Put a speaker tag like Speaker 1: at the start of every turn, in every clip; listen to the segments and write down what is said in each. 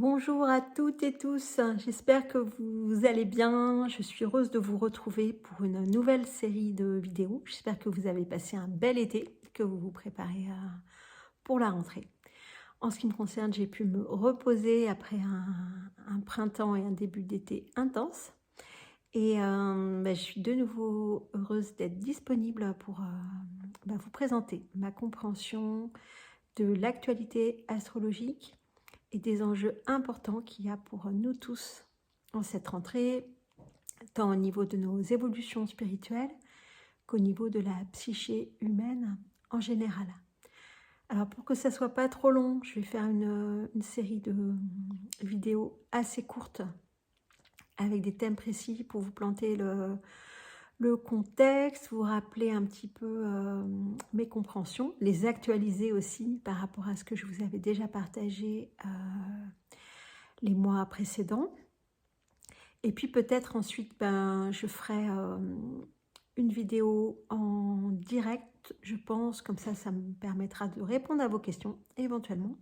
Speaker 1: Bonjour à toutes et tous, j'espère que vous allez bien. Je suis heureuse de vous retrouver pour une nouvelle série de vidéos. J'espère que vous avez passé un bel été, que vous vous préparez pour la rentrée. En ce qui me concerne, j'ai pu me reposer après un printemps et un début d'été intense. Et je suis de nouveau heureuse d'être disponible pour vous présenter ma compréhension de l'actualité astrologique et des enjeux importants qu'il y a pour nous tous en cette rentrée, tant au niveau de nos évolutions spirituelles qu'au niveau de la psyché humaine en général. Alors pour que ça soit pas trop long, je vais faire une série de vidéos assez courtes avec des thèmes précis pour vous planter le contexte, vous rappeler un petit peu mes compréhensions, les actualiser aussi par rapport à ce que je vous avais déjà partagé les mois précédents. Et puis peut-être ensuite, je ferai une vidéo en direct, je pense, comme ça me permettra de répondre à vos questions éventuellement.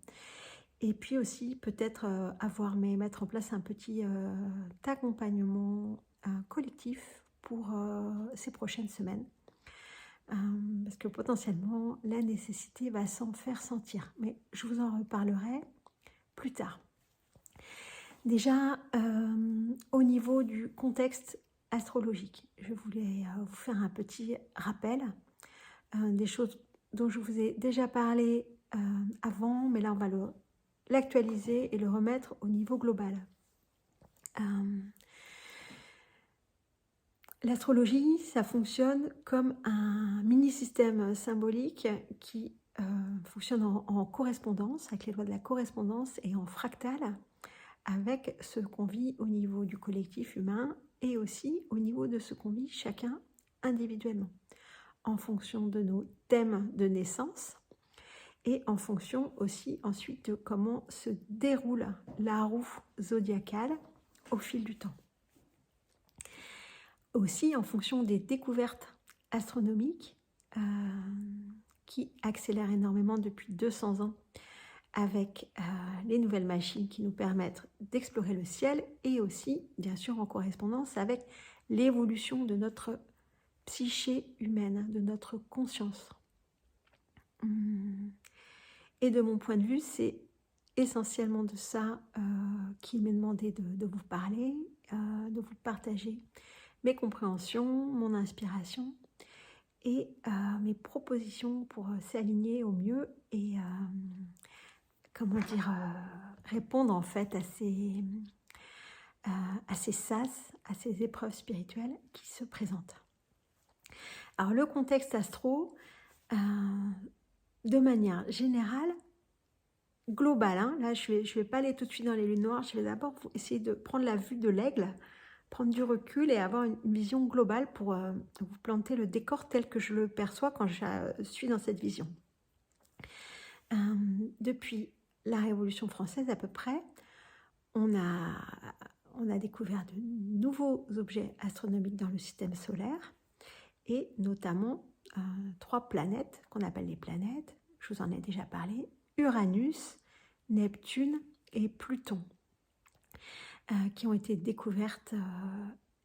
Speaker 1: Et puis aussi peut-être mettre en place un petit accompagnement collectif pour ces prochaines semaines. Parce que potentiellement, la nécessité va s'en faire sentir. Mais je vous en reparlerai plus tard. Déjà, au niveau du contexte astrologique, je voulais vous faire un petit rappel des choses dont je vous ai déjà parlé avant, mais là on va l'actualiser et le remettre au niveau global. L'astrologie, ça fonctionne comme un mini-système symbolique qui fonctionne en correspondance, avec les lois de la correspondance et en fractal, avec ce qu'on vit au niveau du collectif humain et aussi au niveau de ce qu'on vit chacun individuellement, en fonction de nos thèmes de naissance et en fonction aussi ensuite de comment se déroule la roue zodiacale au fil du temps. Aussi en fonction des découvertes astronomiques qui accélèrent énormément depuis 200 ans avec les nouvelles machines qui nous permettent d'explorer le ciel et aussi, bien sûr, en correspondance avec l'évolution de notre psyché humaine, de notre conscience. Et de mon point de vue, c'est essentiellement de ça qu'il m'est demandé de vous parler, de vous partager mes compréhensions, mon inspiration et mes propositions pour s'aligner au mieux et répondre en fait à ces sas, à ces épreuves spirituelles qui se présentent. Alors le contexte astro, de manière générale, globale, là je vais pas aller tout de suite dans les lunes noires, je vais d'abord essayer de prendre la vue de l'aigle, prendre du recul et avoir une vision globale pour vous planter le décor tel que je le perçois quand je suis dans cette vision. Depuis la Révolution française à peu près, on a découvert de nouveaux objets astronomiques dans le système solaire et notamment 3 planètes qu'on appelle les planètes, je vous en ai déjà parlé, Uranus, Neptune et Pluton, qui ont été découvertes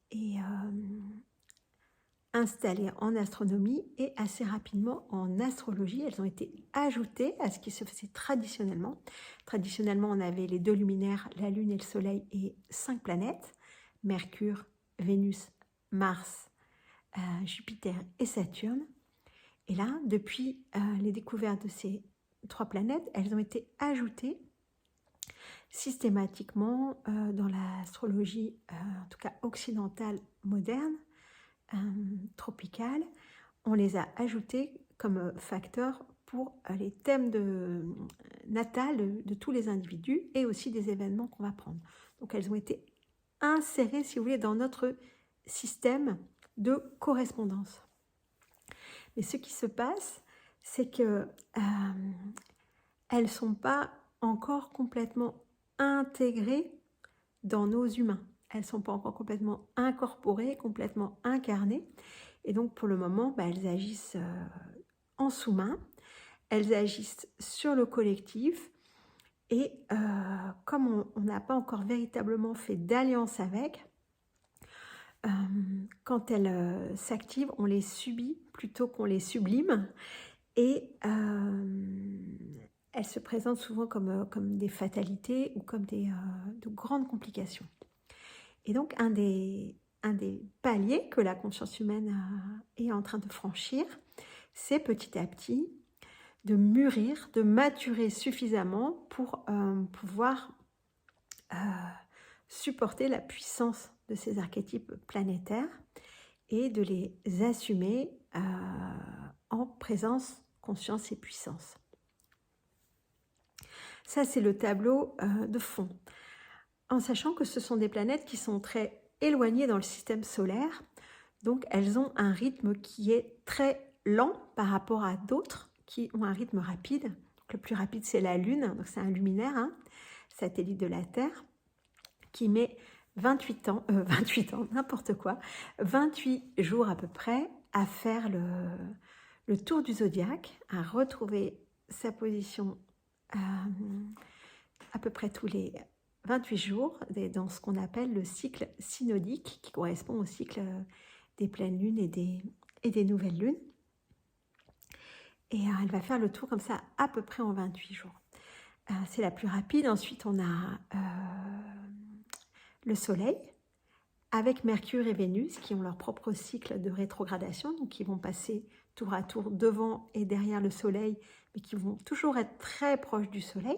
Speaker 1: et installées en astronomie et assez rapidement en astrologie. Elles ont été ajoutées à ce qui se faisait traditionnellement. Traditionnellement, on avait les 2 luminaires, la Lune et le Soleil, et 5 planètes, Mercure, Vénus, Mars, Jupiter et Saturne. Et là, depuis les découvertes de ces 3 planètes, elles ont été ajoutées systématiquement dans l'astrologie, en tout cas occidentale moderne, tropicale. On les a ajoutées comme facteurs pour les thèmes natals de tous les individus et aussi des événements qu'on va prendre. Donc elles ont été insérées, si vous voulez, dans notre système de correspondance. Mais ce qui se passe, c'est que elles ne sont pas encore complètement intégrées dans nos humains. Elles ne sont pas encore complètement incorporées, complètement incarnées. Et donc, pour le moment, elles agissent en sous-main. Elles agissent sur le collectif. Et comme on n'a pas encore véritablement fait d'alliance avec, quand elles s'activent, on les subit plutôt qu'on les sublime. Et elles se présentent souvent comme des fatalités ou comme de grandes complications. Et donc, un des paliers que la conscience humaine est en train de franchir, c'est petit à petit de mûrir, de maturer suffisamment pour pouvoir supporter la puissance de ces archétypes planétaires et de les assumer en présence, conscience et puissance. Ça, c'est le tableau de fond. En sachant que ce sont des planètes qui sont très éloignées dans le système solaire, donc elles ont un rythme qui est très lent par rapport à d'autres qui ont un rythme rapide. Donc, le plus rapide, c'est la Lune, donc c'est un luminaire, satellite de la Terre, qui met 28 ans, n'importe quoi, 28 jours à peu près à faire le tour du zodiaque, à retrouver sa position à peu près tous les 28 jours dans ce qu'on appelle le cycle synodique, qui correspond au cycle des pleines lunes et des nouvelles lunes. Et elle va faire le tour comme ça à peu près en 28 jours. C'est la plus rapide. Ensuite, on a le Soleil, avec Mercure et Vénus, qui ont leur propre cycle de rétrogradation, donc qui vont passer tour à tour devant et derrière le Soleil, mais qui vont toujours être très proches du Soleil.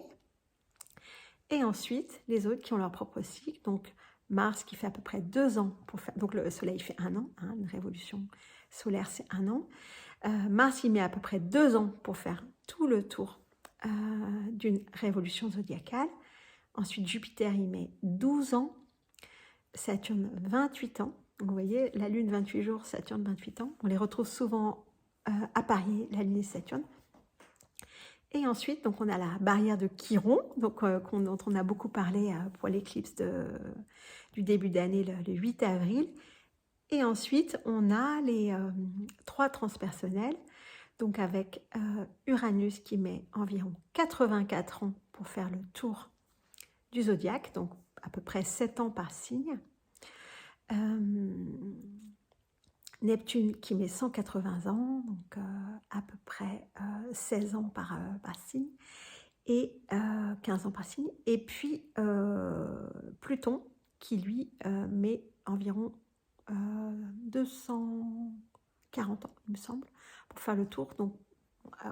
Speaker 1: Et ensuite, les autres qui ont leur propre cycle, donc Mars qui fait à peu près 2 ans pour faire, donc le Soleil fait 1 an, une révolution solaire c'est 1 an. Mars il met à peu près 2 ans pour faire tout le tour d'une révolution zodiacale. Ensuite Jupiter il met 12 ans, Saturne 28 ans. Donc, vous voyez, la Lune 28 jours, Saturne 28 ans. On les retrouve souvent à Paris, la Lune et Saturne. Et ensuite, donc, on a la barrière de Chiron, donc, dont on a beaucoup parlé pour l'éclipse du début d'année, le 8 avril. Et ensuite, on a les 3 transpersonnels, donc avec Uranus qui met environ 84 ans pour faire le tour du zodiaque, donc à peu près 7 ans par signe. Neptune qui met 180 ans, donc à peu près 16 ans par signe, et 15 ans par signe. Et puis Pluton qui lui met environ 240 ans, il me semble, pour faire le tour, donc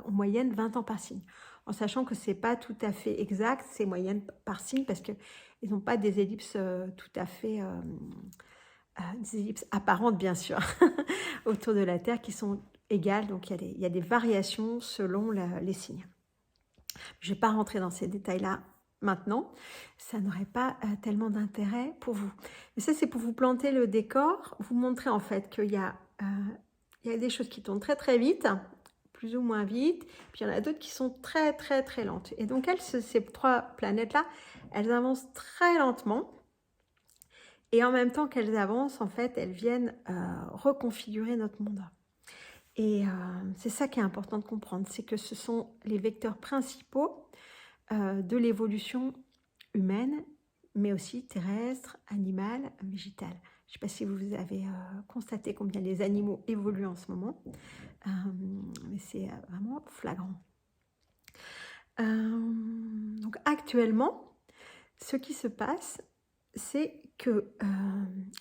Speaker 1: en moyenne 20 ans par signe. En sachant que ce n'est pas tout à fait exact, c'est moyenne par signe, parce qu'ils n'ont pas des ellipses tout à fait... des ellipses apparentes bien sûr autour de la Terre qui sont égales, donc il y a des variations selon les signes. Je ne vais pas rentrer dans ces détails-là maintenant, ça n'aurait pas tellement d'intérêt pour vous. Mais ça c'est pour vous planter le décor, vous montrer en fait qu'il y a des choses qui tournent très très vite, plus ou moins vite, puis il y en a d'autres qui sont très très très lentes. Et donc ces 3 planètes-là, elles avancent très lentement. Et en même temps qu'elles avancent, en fait, elles viennent reconfigurer notre monde. Et c'est ça qui est important de comprendre, c'est que ce sont les vecteurs principaux de l'évolution humaine, mais aussi terrestre, animale, végétale. Je ne sais pas si vous avez constaté combien les animaux évoluent en ce moment, mais c'est vraiment flagrant. Donc actuellement, ce qui se passe, c'est que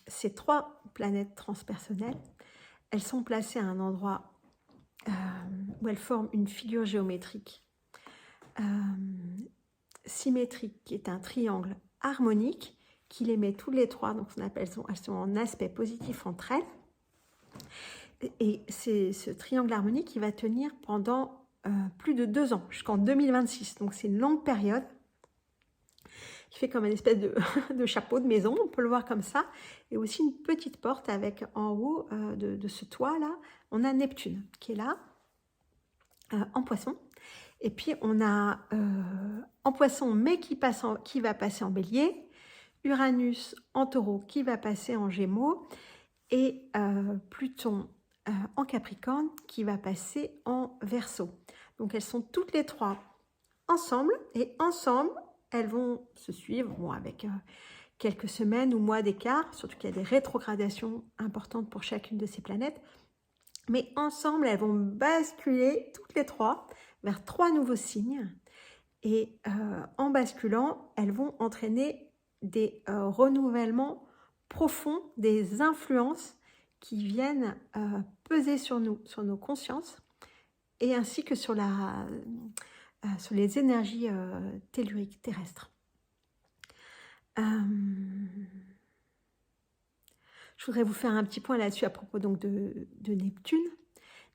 Speaker 1: ces 3 planètes transpersonnelles, elles sont placées à un endroit où elles forment une figure géométrique symétrique, qui est un triangle harmonique, qui les met tous les 3, donc elles sont en aspect positif entre elles. Et c'est ce triangle harmonique qui va tenir pendant plus de 2 ans, jusqu'en 2026. Donc c'est une longue période, qui fait comme une espèce de chapeau de maison, on peut le voir comme ça, et aussi une petite porte avec en haut de ce toit-là, on a Neptune qui est là, en poisson, et puis on a en poisson, mais qui va passer en bélier, Uranus en taureau qui va passer en gémeaux, et Pluton en capricorne qui va passer en verseau. Donc elles sont toutes les 3 ensemble, et ensemble, elles vont se suivre, bon, avec quelques semaines ou mois d'écart, surtout qu'il y a des rétrogradations importantes pour chacune de ces planètes. Mais ensemble, elles vont basculer toutes les trois vers 3 nouveaux signes. Et en basculant, elles vont entraîner des renouvellements profonds, des influences qui viennent peser sur nous, sur nos consciences, et ainsi que sur les énergies telluriques terrestres. Je voudrais vous faire un petit point là-dessus à propos donc de Neptune.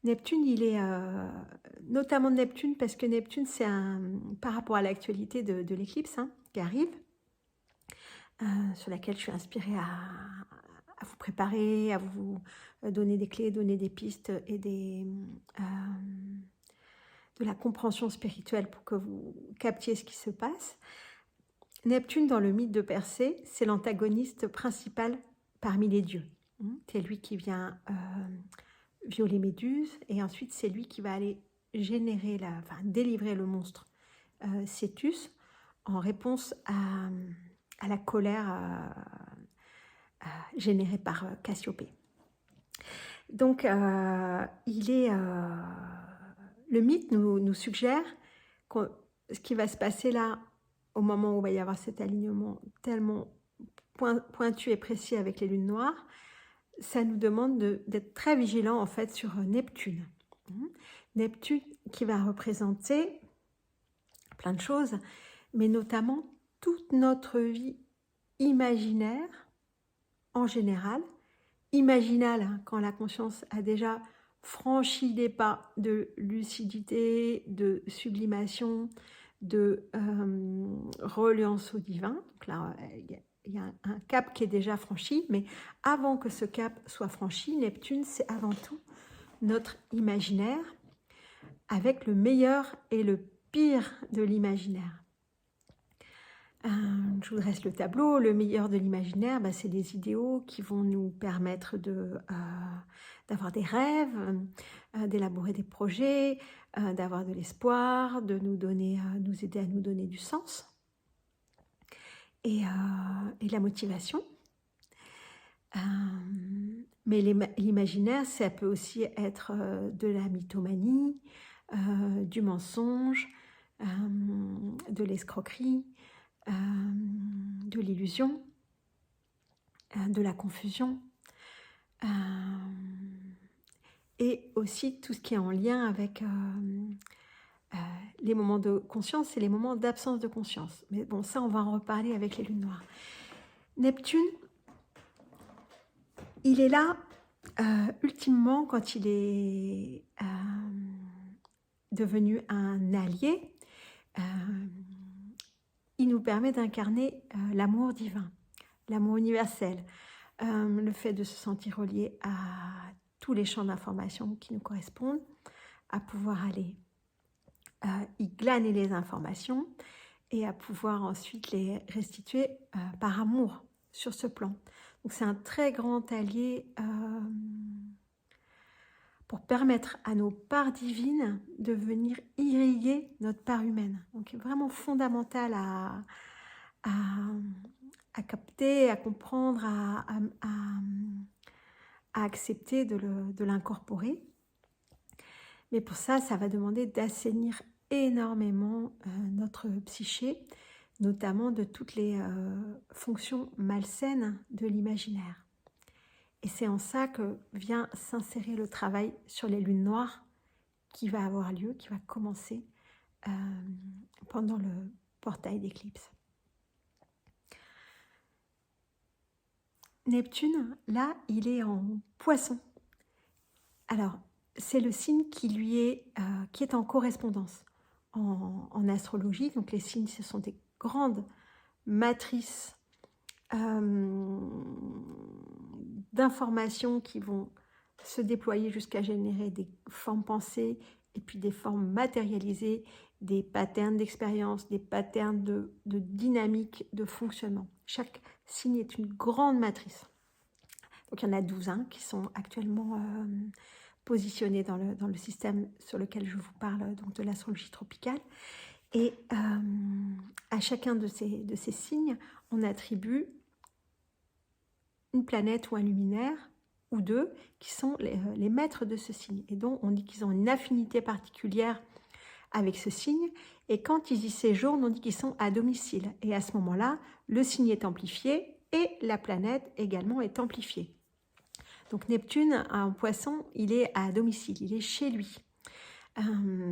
Speaker 1: Neptune, il est notamment Neptune, parce que Neptune, c'est par rapport à l'actualité de l'éclipse qui arrive, sur laquelle je suis inspirée à vous préparer, à vous donner des clés, donner des pistes et de la compréhension spirituelle pour que vous captiez ce qui se passe. Neptune, dans le mythe de Persée, c'est l'antagoniste principal parmi les dieux. C'est lui qui vient violer Méduse, et ensuite c'est lui qui va aller délivrer le monstre Cétus en réponse à la colère générée par Cassiopée. Donc le mythe nous suggère que ce qui va se passer là, au moment où il va y avoir cet alignement tellement pointu et précis avec les lunes noires, ça nous demande d'être très vigilants en fait sur Neptune. Neptune qui va représenter plein de choses, mais notamment toute notre vie imaginaire en général, imaginale quand la conscience a déjà franchi des pas de lucidité, de sublimation, de reliance au divin. Donc là, il y a un cap qui est déjà franchi, mais avant que ce cap soit franchi, Neptune, c'est avant tout notre imaginaire, avec le meilleur et le pire de l'imaginaire. Je vous dresse le tableau. Le meilleur de l'imaginaire, c'est des idéaux qui vont nous permettre d'avoir des rêves, d'élaborer des projets, d'avoir de l'espoir, de nous aider à nous donner du sens et de la motivation. Mais l'imaginaire, ça peut aussi être de la mythomanie, du mensonge, de l'escroquerie, de l'illusion, de la confusion, et aussi tout ce qui est en lien avec les moments de conscience et les moments d'absence de conscience. Mais bon, ça, on va en reparler avec les lunes noires. Neptune, il est là, ultimement, quand il est devenu un allié, il nous permet d'incarner l'amour divin, l'amour universel, le fait de se sentir relié à tous les champs d'information qui nous correspondent, à pouvoir aller y glaner les informations et à pouvoir ensuite les restituer par amour sur ce plan. Donc c'est un très grand allié pour permettre à nos parts divines de venir irriguer notre part humaine. Donc c'est vraiment fondamental à capter, à comprendre, à accepter de l'incorporer. Mais pour ça, ça va demander d'assainir énormément notre psyché, notamment de toutes les fonctions malsaines de l'imaginaire. Et c'est en ça que vient s'insérer le travail sur les lunes noires qui va avoir lieu, qui va commencer pendant le portail d'éclipse. Neptune, là, il est en Poisson. Alors, c'est le signe qui est en correspondance en astrologie. Donc, les signes, ce sont des grandes matrices d'informations qui vont se déployer jusqu'à générer des formes pensées et puis des formes matérialisées, des patterns d'expérience, des patterns de dynamique, de fonctionnement. Chaque signe est une grande matrice. Donc il y en a 12 qui sont actuellement positionnés dans le système sur lequel je vous parle, donc de l'astrologie tropicale. Et à chacun de ces signes, on attribue une planète ou un luminaire ou deux qui sont les maîtres de ce signe. Et donc, on dit qu'ils ont une affinité particulière avec ce signe. Et quand ils y séjournent, on dit qu'ils sont à domicile. Et à ce moment-là, le signe est amplifié et la planète également est amplifiée. Donc Neptune, en Poisson, il est à domicile, il est chez lui.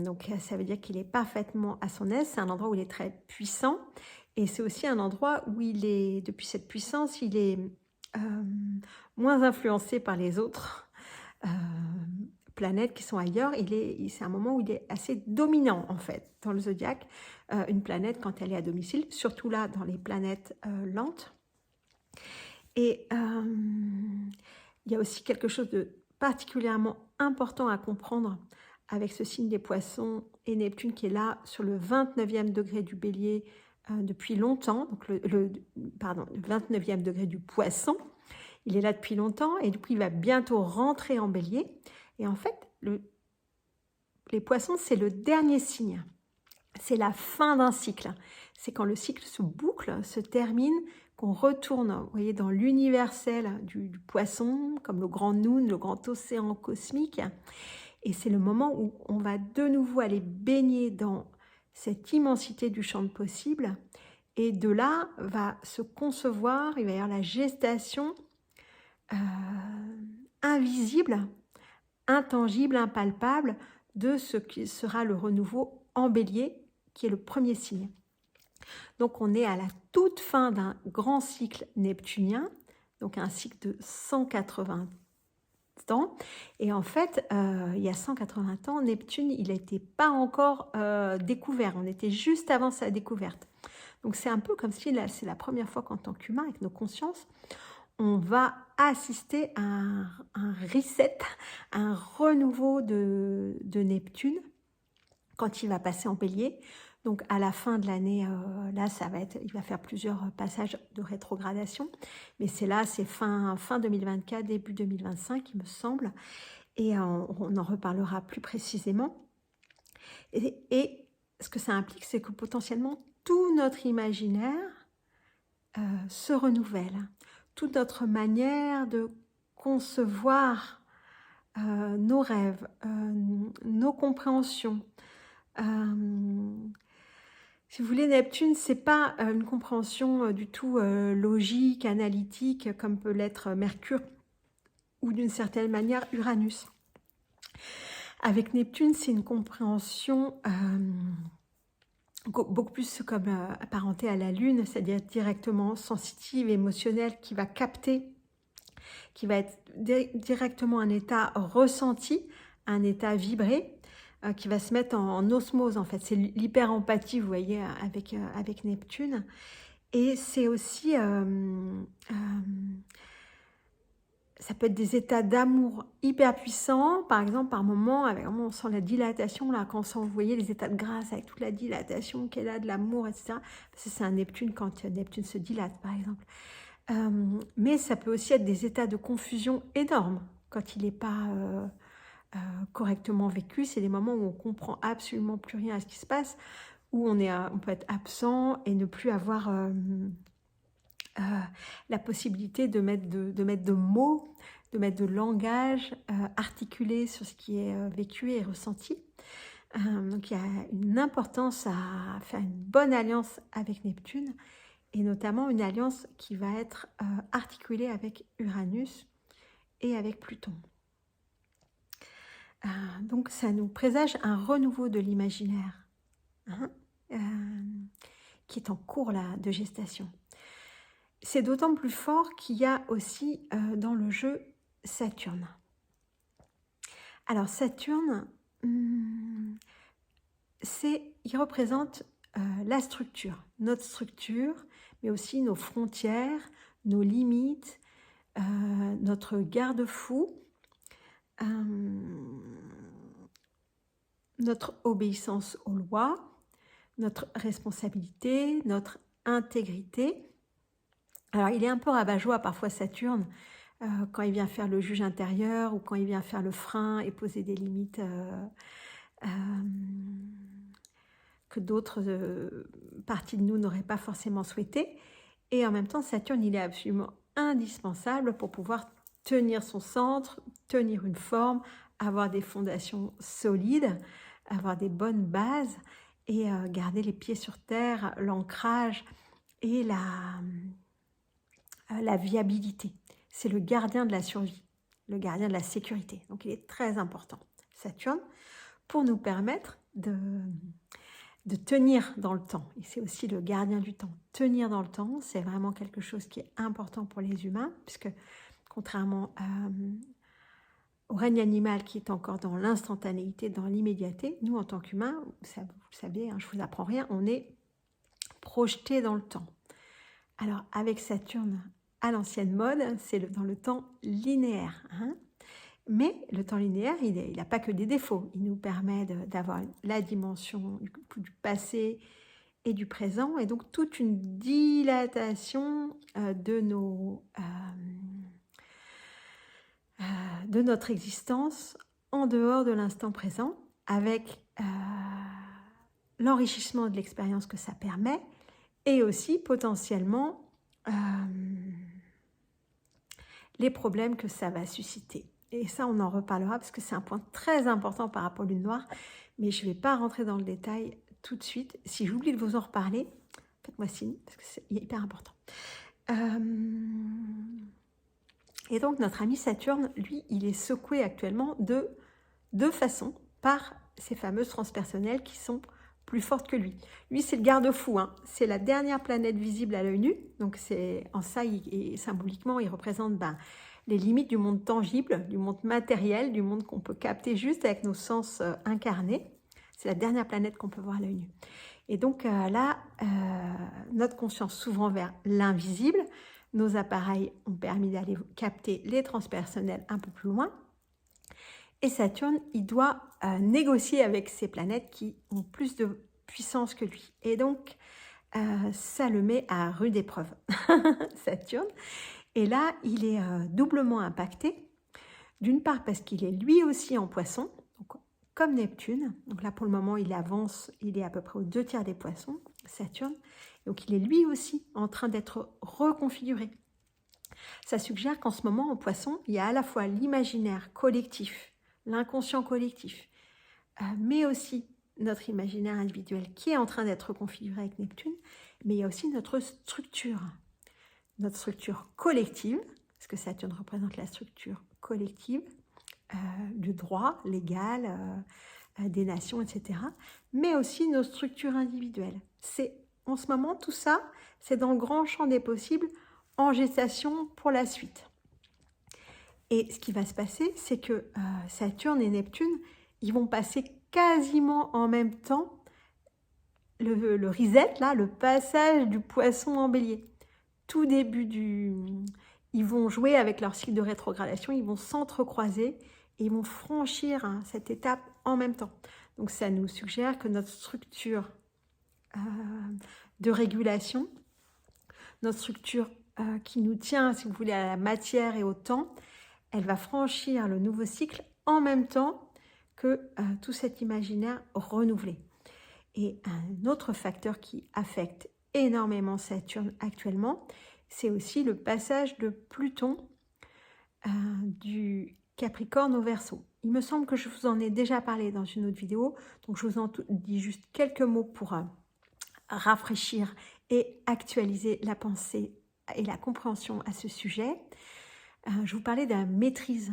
Speaker 1: Donc ça veut dire qu'il est parfaitement à son aise. C'est un endroit où il est très puissant. Et c'est aussi un endroit où il est, depuis cette puissance, il est moins influencé par les autres planètes qui sont ailleurs. C'est un moment où il est assez dominant, en fait, dans le zodiaque. Une planète, quand elle est à domicile, surtout là, dans les planètes lentes. Et il y a aussi quelque chose de particulièrement important à comprendre avec ce signe des Poissons et Neptune qui est là sur le 29e degré du Bélier depuis longtemps, donc le 29e degré du Poisson. Il est là depuis longtemps et du coup, il va bientôt rentrer en Bélier. Et en fait, les Poissons, c'est le dernier signe. C'est la fin d'un cycle. C'est quand le cycle se boucle, se termine, qu'on retourne, vous voyez, dans l'universel du Poisson, comme le grand Noun, le grand océan cosmique. Et c'est le moment où on va de nouveau aller baigner dans cette immensité du champ de possibles. Et de là va se concevoir, il va y avoir la gestation invisible, intangible, impalpable de ce qui sera le renouveau en Bélier, qui est le premier signe. Donc on est à la toute fin d'un grand cycle neptunien, donc un cycle de 180 ans. Et en fait, il y a 180 ans, Neptune, il n'était pas encore découvert. On était juste avant sa découverte. Donc c'est un peu comme si c'est la première fois qu'en tant qu'humain, avec nos consciences, on va assister à un reset, un renouveau de Neptune quand il va passer en Bélier. Donc à la fin de l'année, là, il va faire plusieurs passages de rétrogradation. Mais c'est là, c'est fin 2024, début 2025, il me semble. Et on en reparlera plus précisément. Et ce que ça implique, c'est que potentiellement, tout notre imaginaire se renouvelle. Toute notre manière de concevoir nos rêves, nos compréhensions. Si vous voulez, Neptune, c'est pas une compréhension du tout logique, analytique, comme peut l'être Mercure ou d'une certaine manière Uranus. Avec Neptune, c'est une compréhension beaucoup plus comme apparentée à la Lune, c'est-à-dire directement sensitive, émotionnelle, qui va capter, qui va être directement un état ressenti, un état vibré, qui va se mettre en osmose, en fait. C'est l'hyper-empathie, vous voyez, avec Neptune. Et c'est aussi... ça peut être des états d'amour hyper puissants, par exemple, par moment, on sent la dilatation, là, quand on sent, vous voyez, les états de grâce, avec toute la dilatation qu'elle a, de l'amour, etc. C'est un Neptune, quand Neptune se dilate, par exemple. Mais ça peut aussi être des états de confusion énormes, quand il n'est pas correctement vécu. C'est des moments où on comprend absolument plus rien à ce qui se passe, où on peut être absent et ne plus avoir la possibilité de mettre de mots, de mettre de langage articulé sur ce qui est vécu et ressenti. Donc il y a une importance à faire une bonne alliance avec Neptune, et notamment une alliance qui va être articulée avec Uranus et avec Pluton. Donc ça nous présage un renouveau de l'imaginaire qui est en cours là, de gestation. C'est d'autant plus fort qu'il y a aussi dans le jeu Saturne. Alors Saturne, il représente la structure, notre structure, mais aussi nos frontières, nos limites, notre garde-fou, notre obéissance aux lois, notre responsabilité, notre intégrité. Alors, il est un peu rabat-joie parfois Saturne, quand il vient faire le juge intérieur ou quand il vient faire le frein et poser des limites, que d'autres parties de nous n'auraient pas forcément souhaité. Et en même temps, Saturne, il est absolument indispensable pour pouvoir tenir son centre, tenir une forme, avoir des fondations solides, avoir des bonnes bases et garder les pieds sur terre, l'ancrage et la viabilité. C'est le gardien de la survie, le gardien de la sécurité. Donc il est très important, Saturne, pour nous permettre de tenir dans le temps. Et c'est aussi le gardien du temps. Tenir dans le temps, c'est vraiment quelque chose qui est important pour les humains, puisque contrairement au règne animal qui est encore dans l'instantanéité, dans l'immédiateté, nous en tant qu'humains, vous savez, hein, je ne vous apprends rien, on est projeté dans le temps. Alors avec Saturne, à l'ancienne mode, c'est dans le temps linéaire. Hein. Mais le temps linéaire, il n'a pas que des défauts. Il nous permet d'avoir la dimension du passé et du présent, et donc toute une dilatation de notre existence en dehors de l'instant présent, avec l'enrichissement de l'expérience que ça permet, et aussi potentiellement les problèmes que ça va susciter. Et ça, on en reparlera parce que c'est un point très important par rapport à Lune Noire, mais je ne vais pas rentrer dans le détail tout de suite. Si j'oublie de vous en reparler, faites-moi signe, parce que c'est hyper important. Et donc, notre ami Saturne, lui, il est secoué actuellement de deux façons par ces fameuses transpersonnelles qui sont plus fortes que lui. Lui, c'est le garde-fou, hein. C'est la dernière planète visible à l'œil nu. Donc, c'est en ça, et symboliquement, il représente les limites du monde tangible, du monde matériel, du monde qu'on peut capter juste avec nos sens incarnés. C'est la dernière planète qu'on peut voir à l'œil nu. Et donc là, notre conscience s'ouvrant vers l'invisible, nos appareils ont permis d'aller capter les transpersonnels un peu plus loin. Et Saturne, il doit négocier avec ces planètes qui ont plus de puissance que lui. Et donc, ça le met à rude épreuve, Saturne. Et là, il est doublement impacté. D'une part parce qu'il est lui aussi en poisson, donc, comme Neptune. Donc là, pour le moment, il avance, il est à peu près aux 2/3 des poissons, Saturne. Donc il est lui aussi en train d'être reconfiguré. Ça suggère qu'en ce moment, en poisson, il y a à la fois l'imaginaire collectif, l'inconscient collectif, mais aussi notre imaginaire individuel qui est en train d'être reconfiguré avec Neptune, mais il y a aussi notre structure collective, parce que Saturne représente la structure collective, du droit légal, des nations, etc., mais aussi nos structures individuelles. C'est en ce moment, tout ça, c'est dans le grand champ des possibles, en gestation pour la suite. Et ce qui va se passer, c'est que Saturne et Neptune, ils vont passer quasiment en même temps le reset, là, le passage du poisson en bélier. Tout début ils vont jouer avec leur cycle de rétrogradation, ils vont s'entrecroiser et ils vont franchir cette étape en même temps. Donc ça nous suggère que notre structure de régulation, notre structure qui nous tient, si vous voulez, à la matière et au temps, elle va franchir le nouveau cycle en même temps que tout cet imaginaire renouvelé. Et un autre facteur qui affecte énormément Saturne actuellement, c'est aussi le passage de Pluton du Capricorne au Verseau. Il me semble que je vous en ai déjà parlé dans une autre vidéo, donc je vous en dis juste quelques mots pour rafraîchir et actualiser la pensée et la compréhension à ce sujet. Je vous parlais de la maîtrise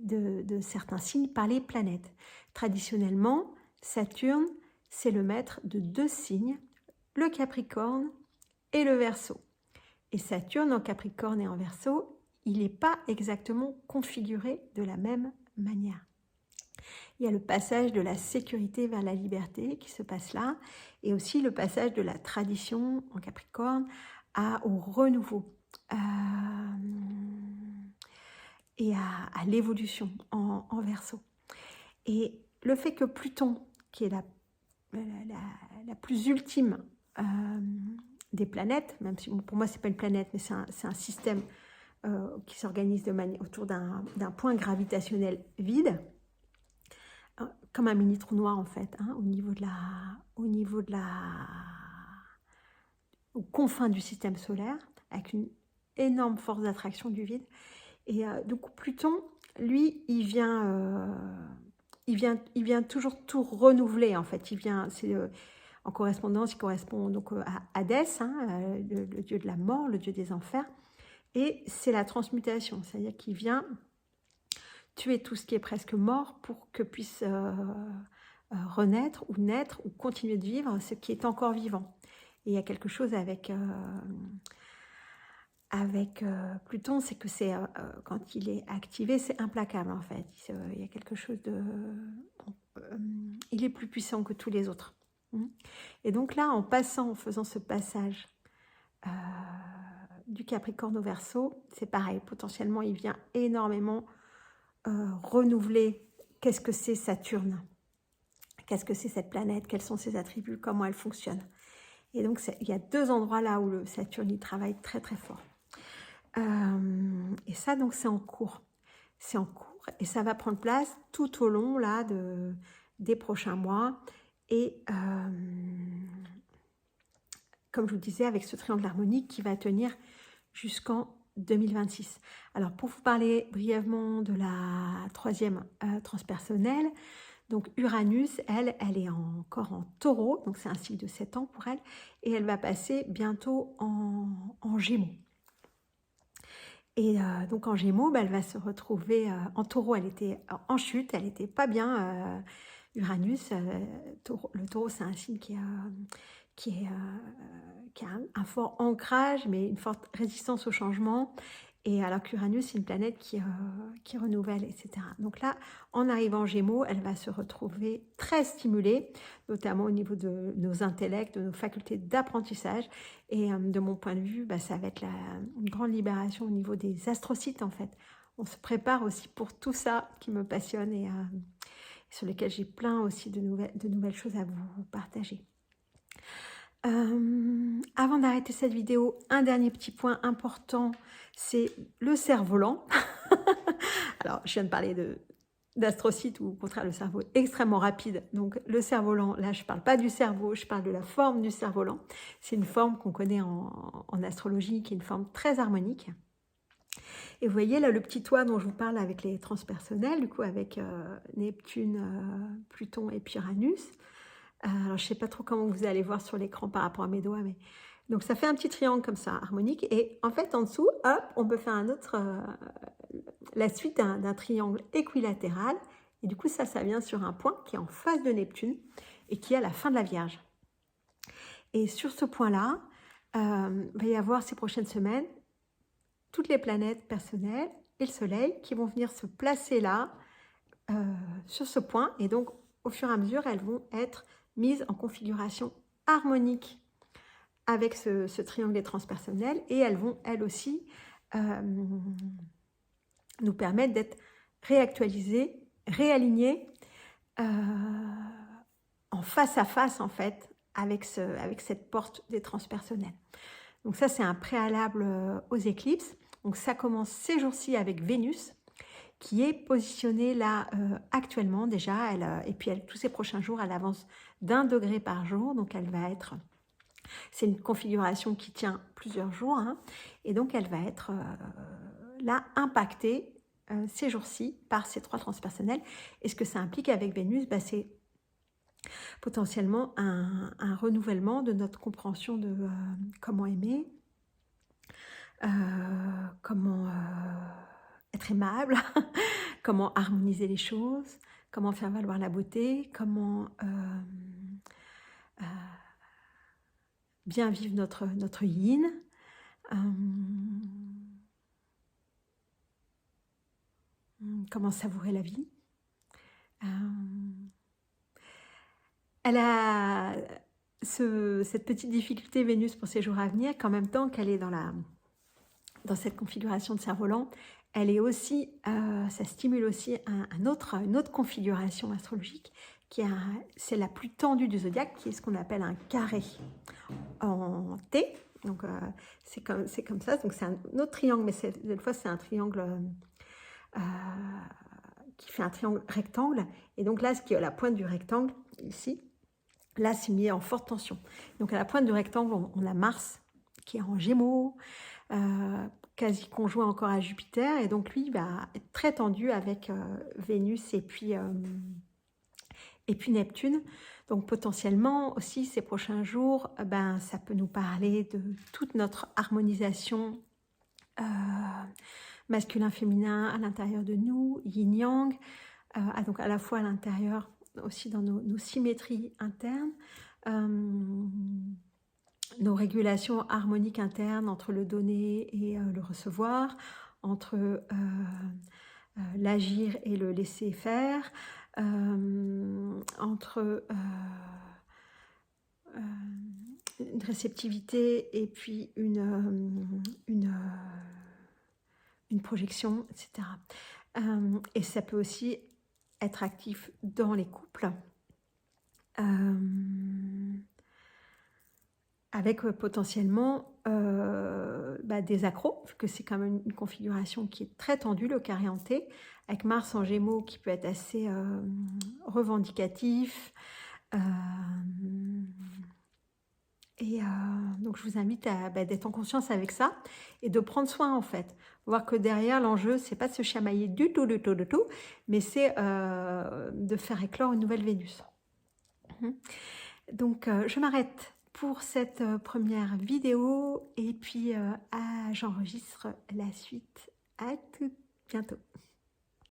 Speaker 1: de certains signes par les planètes. Traditionnellement, Saturne, c'est le maître de 2 signes, le Capricorne et le Verseau. Et Saturne en Capricorne et en Verseau, il n'est pas exactement configuré de la même manière. Il y a le passage de la sécurité vers la liberté qui se passe là, et aussi le passage de la tradition en Capricorne au renouveau et à l'évolution en Verseau. Et le fait que Pluton, qui est la plus ultime des planètes, même si pour moi c'est pas une planète, mais c'est un système qui s'organise autour d'un point gravitationnel vide. comme un mini trou noir en fait, hein, aux confins du système solaire, avec une énorme force d'attraction du vide. Et donc Pluton, lui, il vient toujours tout renouveler en fait. En correspondance, il correspond donc à Hadès, hein, le dieu de la mort, le dieu des enfers. Et c'est la transmutation, c'est-à-dire qu'il vient tuer tout ce qui est presque mort pour que puisse renaître ou naître ou continuer de vivre ce qui est encore vivant. Et il y a quelque chose avec Pluton, c'est que quand il est activé, c'est implacable en fait. Il y a quelque chose de... il est plus puissant que tous les autres. Et donc là, en faisant ce passage du Capricorne au Verseau, c'est pareil, potentiellement il vient énormément renouveler qu'est-ce que c'est Saturne, qu'est-ce que c'est cette planète, quels sont ses attributs, comment elle fonctionne. Et donc il y a 2 endroits là où le Saturne il travaille très très fort. Et ça donc c'est en cours. C'est en cours et ça va prendre place tout au long là des prochains mois. Et comme je vous disais, avec ce triangle harmonique qui va tenir jusqu'en 2026. Alors, pour vous parler brièvement de la 3e transpersonnelle, donc Uranus, elle est encore en Taureau, donc c'est un cycle de 7 ans pour elle, et elle va passer bientôt en Gémeaux. Et donc en Gémeaux, elle va se retrouver en Taureau, elle était en chute, elle n'était pas bien. Uranus, le Taureau, c'est un signe qui a un fort ancrage, mais une forte résistance au changement. Et alors qu'Uranus, c'est une planète qui renouvelle, etc. Donc là, en arrivant en Gémeaux, elle va se retrouver très stimulée, notamment au niveau de nos intellects, de nos facultés d'apprentissage. Et de mon point de vue, ça va être une grande libération au niveau des astrocytes, en fait. On se prépare aussi pour tout ça qui me passionne et sur lesquels j'ai plein aussi de nouvelles choses à vous partager. Avant d'arrêter cette vidéo, un dernier petit point important, c'est le cerf-volant. Alors, je viens de parler d'astrocytes ou au contraire le cerveau extrêmement rapide. Donc le cerf-volant, là je ne parle pas du cerveau, je parle de la forme du cerf-volant. C'est une forme qu'on connaît en astrologie, qui est une forme très harmonique. Et vous voyez là le petit toit dont je vous parle avec les transpersonnels, du coup avec Neptune, Pluton et puis Uranus. Alors je ne sais pas trop comment vous allez voir sur l'écran par rapport à mes doigts, mais donc ça fait un petit triangle comme ça, harmonique. Et en fait en dessous, hop, on peut faire la suite d'un triangle équilatéral. Et du coup ça vient sur un point qui est en face de Neptune et qui est à la fin de la Vierge. Et sur ce point-là, il va y avoir ces prochaines semaines toutes les planètes personnelles et le Soleil qui vont venir se placer là, sur ce point. Et donc, au fur et à mesure, elles vont être mises en configuration harmonique avec ce triangle des transpersonnels. Et elles vont, elles aussi, nous permettre d'être réactualisées, réalignées, en face à face, en fait, avec cette porte des transpersonnels. Donc ça, c'est un préalable aux éclipses. Donc ça commence ces jours-ci avec Vénus, qui est positionnée là actuellement déjà. Et puis tous ces prochains jours, elle avance d'1 degré par jour. Donc elle va être... C'est une configuration qui tient plusieurs jours. Hein, et donc elle va être là impactée ces jours-ci par ces 3 transpersonnels. Et ce que ça implique avec Vénus, c'est potentiellement un renouvellement de notre compréhension de comment aimer, comment être aimable, comment harmoniser les choses, comment faire valoir la beauté, comment bien vivre notre yin, comment savourer la vie. Elle a cette petite difficulté, Vénus, pour ces jours à venir, qu'en même temps qu'elle est dans cette configuration de cerf-volant, elle est aussi, ça stimule aussi une autre configuration astrologique, c'est la plus tendue du zodiaque, qui est ce qu'on appelle un carré en T. Donc c'est comme ça, donc c'est un autre triangle, mais cette fois c'est un triangle qui fait un triangle rectangle. Et donc là, ce qui est à la pointe du rectangle, ici, là, c'est mis en forte tension. Donc à la pointe du rectangle, on a Mars qui est en Gémeaux, quasi conjoint encore à Jupiter. Et donc lui, il va être très tendu avec Vénus et puis Neptune. Donc potentiellement aussi ces prochains jours, ben, ça peut nous parler de toute notre harmonisation masculin-féminin à l'intérieur de nous, yin-yang, donc à la fois à l'intérieur, aussi dans nos symétries internes, nos régulations harmoniques internes entre le donner et le recevoir, entre l'agir et le laisser faire, entre une réceptivité et puis une projection, etc. Et ça peut aussi être actif dans les couples, avec potentiellement des accros, vu que c'est quand même une configuration qui est très tendue, le carré hanté, avec Mars en Gémeaux qui peut être assez revendicatif. Donc je vous invite à d'être en conscience avec ça et de prendre soin en fait. Voir que derrière l'enjeu, c'est pas de se chamailler du tout, mais c'est de faire éclore une nouvelle Vénus. Donc je m'arrête pour cette première vidéo et puis j'enregistre la suite. À tout bientôt.